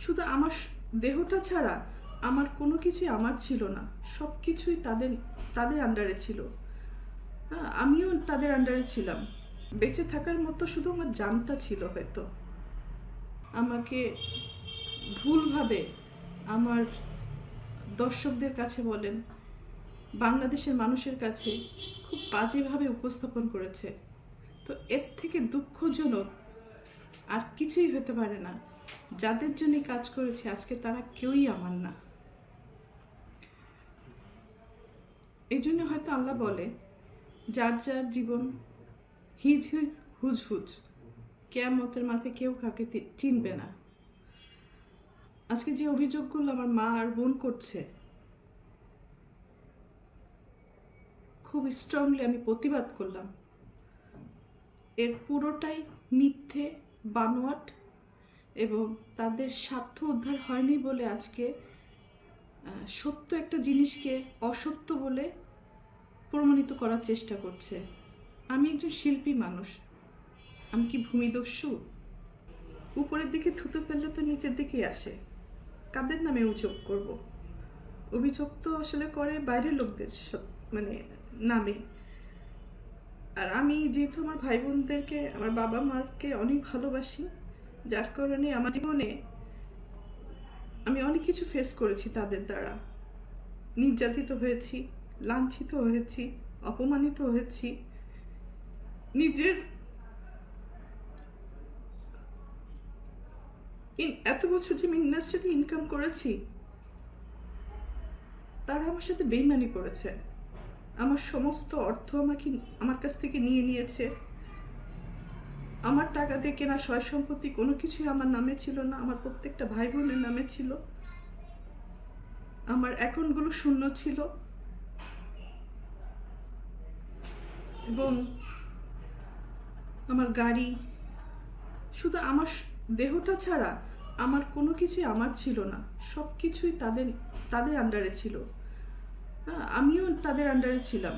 শুধু আমার দেহটা ছাড়া আমার কোনো কিছুই আমার ছিল না, সব কিছুই তাদের তাদের আন্ডারে ছিল। হ্যাঁ, আমিও তাদের আন্ডারে ছিলাম। বেঁচে থাকার মতো শুধু আমার জানটা ছিল হয়তো। আমাকে ভুলভাবে আমার দর্শকদের কাছে বলেন, বাংলাদেশের মানুষের কাছে খুব বাজেভাবে উপস্থাপন করেছে। তো এর থেকে দুঃখজনক আর কিছুই হতে পারে না। যাদের জন্য কাজ করেছে আজকে তারা কেউই আমার না। এই জন্য হয়তো আল্লাহ বলে, যার যার জীবন হিজ হিজ হুজ হুজ, কিয়ামতের মাঠে কেউ কাকে চিনবে না। আজকে যে অভিযোগগুলো আমার মা আর বোন করছে, খুব স্ট্রংলি আমি প্রতিবাদ করলাম। এর পুরোটাই মিথ্যে, বানোয়াট, এবং তাদের স্বার্থ উদ্ধার হয়নি বলে আজকে সত্য একটা জিনিসকে অসত্য বলে প্রমাণিত করার চেষ্টা করছে। আমি একজন শিল্পী মানুষ, আমি কি ভূমিদস্যু? উপরের দিকে থুতু ফেললে তো নিচের দিকেই আসে। কাদের নামে অভিযোগ করব? অভিযোগ তো আসলে করে বাইরের লোকদের মানে নামে। আর আমি যেহেতু আমার ভাই বোনদেরকে, আমার বাবা মাকে অনেক ভালোবাসি, যার কারণে আমার জীবনে আমি অনেক কিছু ফেস করেছি তাদের দ্বারা। নির্যাতিত হয়েছি, লাঞ্ছিত হয়েছি, অপমানিত হয়েছি। নিজের এত বছর যে আমি ইন্ডাস্ট্রিতে ইনকাম করেছি, তারা আমার সাথে বেইমানি করেছে। আমার সমস্ত অর্থ আমার কাছ থেকে নিয়ে নিয়েছে। আমার টাকা দিয়ে কেনা সয় সম্পত্তি কোনো কিছুই আমার নামে ছিল না, আমার প্রত্যেকটা ভাই বোনের নামে ছিল। আমার অ্যাকাউন্টগুলো শূন্য ছিল, এবং আমার গাড়ি, শুধু আমার দেহটা ছাড়া আমার কোনো কিছুই আমার ছিল না, সব কিছুই তাদের আন্ডারে ছিল। হ্যাঁ, আমিও তাদের আন্ডারে ছিলাম।